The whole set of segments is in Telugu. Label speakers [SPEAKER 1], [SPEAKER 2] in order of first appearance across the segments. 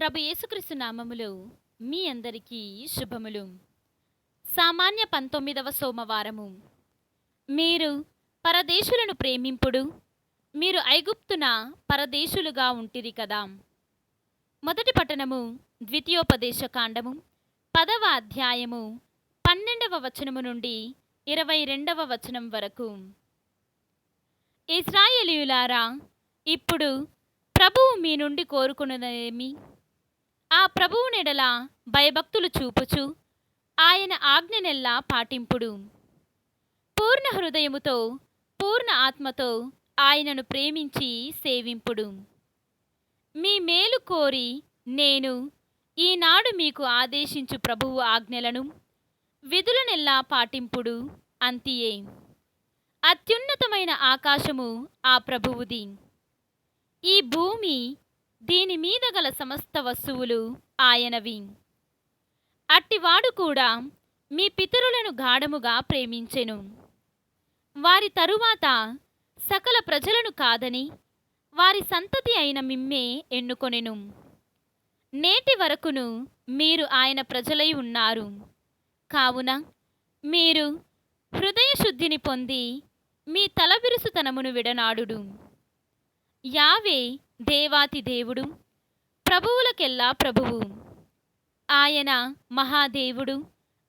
[SPEAKER 1] ప్రభు యేసుక్రీస్తు నామములో మీ అందరికీ శుభములు. సామాన్య 19వ సోమవారము. మీరు పరదేశులను ప్రేమింపుడు, మీరు ఐగుప్తున పరదేశులుగా ఉంటిరి కదా. మొదటి పట్టణము ద్వితీయోపదేశ కాండము 10వ అధ్యాయము 12వ వచనము నుండి 22వ వచనం వరకు. ఇశ్రాయేలీయులారా, ఇప్పుడు ప్రభువు మీ నుండి కోరుకున్నదేమి? ఆ ప్రభువు నెడల భయభక్తులు చూపుచు ఆయన ఆజ్ఞనెల్లా పాటింపుడు. పూర్ణ హృదయముతో పూర్ణ ఆత్మతో ఆయనను ప్రేమించి సేవింపుడు. మీ మేలు కోరి నేను ఈనాడు మీకు ఆదేశించు ప్రభువు ఆజ్ఞలను విధులనెల్లా పాటింపుడు అంతియే. అత్యున్నతమైన ఆకాశము ఆ ప్రభువుది, ఈ భూమి దీని మీద గల సమస్త వస్తువులు ఆయనవి. అట్టివాడు కూడా మీ పితరులను గాఢముగా ప్రేమించెను. వారి తరువాత సకల ప్రజలను కాదని వారి సంతతి అయిన మిమ్మే ఎన్నుకొనెను. నేటి వరకును మీరు ఆయన ప్రజలై ఉన్నారు. కావున మీరు హృదయశుద్ధిని పొంది మీ తలబిరుసుతనమును విడనాడుడు. యావే దేవాతి దేవుడు, ప్రభువులకెల్లా ప్రభువు. ఆయన మహాదేవుడు,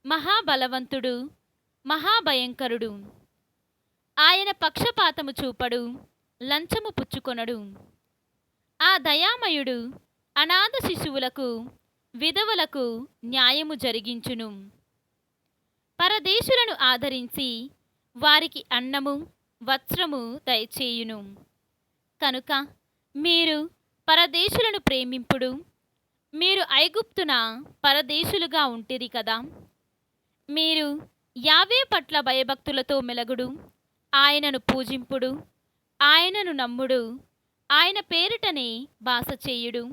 [SPEAKER 1] మహాబలవంతుడు, మహాభయంకరుడు. ఆయన పక్షపాతము చూపడు, లంచము పుచ్చుకొనడు. ఆ దయామయుడు అనాథ శిశువులకు విధవలకు న్యాయము జరిగించును. పరదేశులను ఆదరించి వారికి అన్నము వస్త్రము దయచేయును. కనుక మీరు పరదేశులను ప్రేమింపుడు, మీరు ఐగుప్తున పరదేశులుగా ఉంటిరి కదా. మీరు యావే పట్ల భయభక్తులతో మెలగుడు, ఆయనను పూజింపుడు, ఆయనను నమ్ముడు, ఆయన పేరిటనే బాస చేయుడు.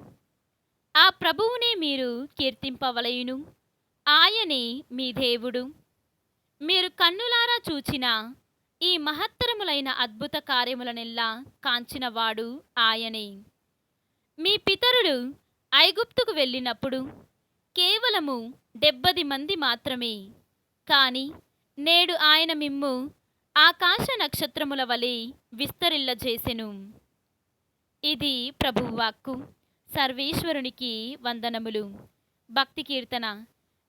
[SPEAKER 1] ఆ ప్రభువునే మీరు కీర్తింపవలయును, ఆయనే మీ దేవుడు. మీరు కన్నులారా చూచిన ఈ మహత్తరములైన అద్భుత కార్యములనెల్లా కాంచినవాడు ఆయనే. మీ పితరులు ఐగుప్తుకు వెళ్ళినప్పుడు కేవలము 70 మంది మాత్రమే. కాని నేడు ఆయన మిమ్ము ఆకాశ నక్షత్రముల వలె విస్తరిల్లజేసెను. ఇది ప్రభువాక్కు. సర్వేశ్వరునికి వందనములు. భక్తి కీర్తన.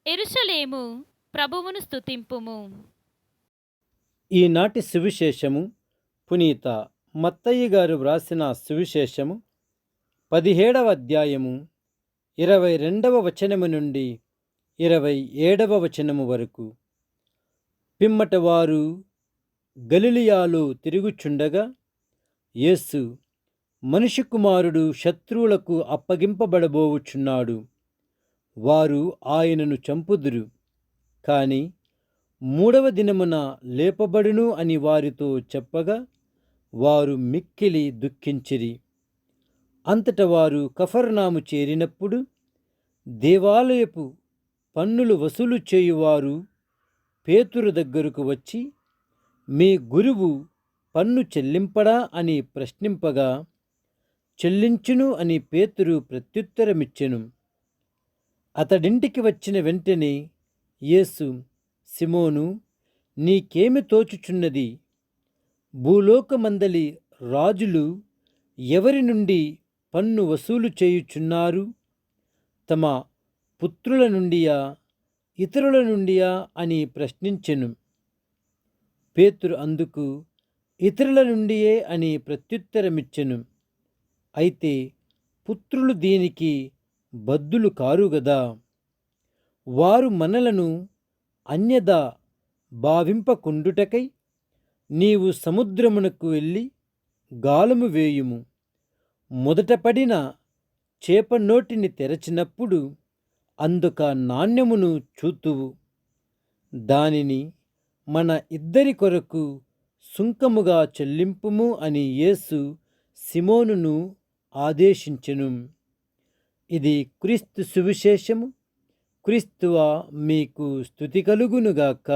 [SPEAKER 1] యెరూషలేము ప్రభువును స్తుతింపుము.
[SPEAKER 2] ఈనాటి సువిశేషము పునీత మత్తయి గారు వ్రాసిన సువిశేషము 17వ అధ్యాయము 22వ వచనము నుండి 27వ వచనము వరకు. పిమ్మట వారు గలిలయలో తిరుగుచుండగా యేసు, మనిషి కుమారుడు శత్రువులకు అప్పగింపబడబోవుచున్నాడు, వారు ఆయనను చంపుదురు, కాని 3వ దినమున లేపబడును అని వారితో చెప్పగా వారు మిక్కిలి దుఃఖించిరి. అంతట వారు కఫర్నాము చేరినప్పుడు దేవాలయపు పన్నులు వసూలు చేయువారు పేతురు దగ్గరకు వచ్చి, మీ గురువు పన్ను చెల్లింపడా అని ప్రశ్నింపగా, చెల్లించును అని పేతురు ప్రత్యుత్తరమిచ్చెను. అతడింటికి వచ్చిన వెంటనే యేసు, సిమోను, నీకేమి తోచుచున్నది? భూలోకమందలి రాజులు ఎవరి నుండి పన్ను వసూలు చేయుచున్నారు? తమ పుత్రుల నుండియా ఇతరుల నుండియా అని ప్రశ్నించెను. పేతురు అందుకు ఇతరుల నుండియే అని ప్రత్యుత్తరమిచ్చెను. అయితే పుత్రులు దీనికి బద్దులు కారు గదా. వారు మనలను అన్యథా భావింపకుండుటకై నీవు సముద్రమునకు వెళ్ళి గాలము వేయుము. మొదట పడిన చేప నోటిని తెరచినప్పుడు అందుక నాణ్యమును చూతువు. దానిని మన ఇద్దరి కొరకు సుంకముగా చెల్లింపుము అని యేసు సిమోనును ఆదేశించెను. ఇది క్రీస్తు సువిశేషము. క్రీస్తువా, మీకు స్తుతి కలుగునుగాక.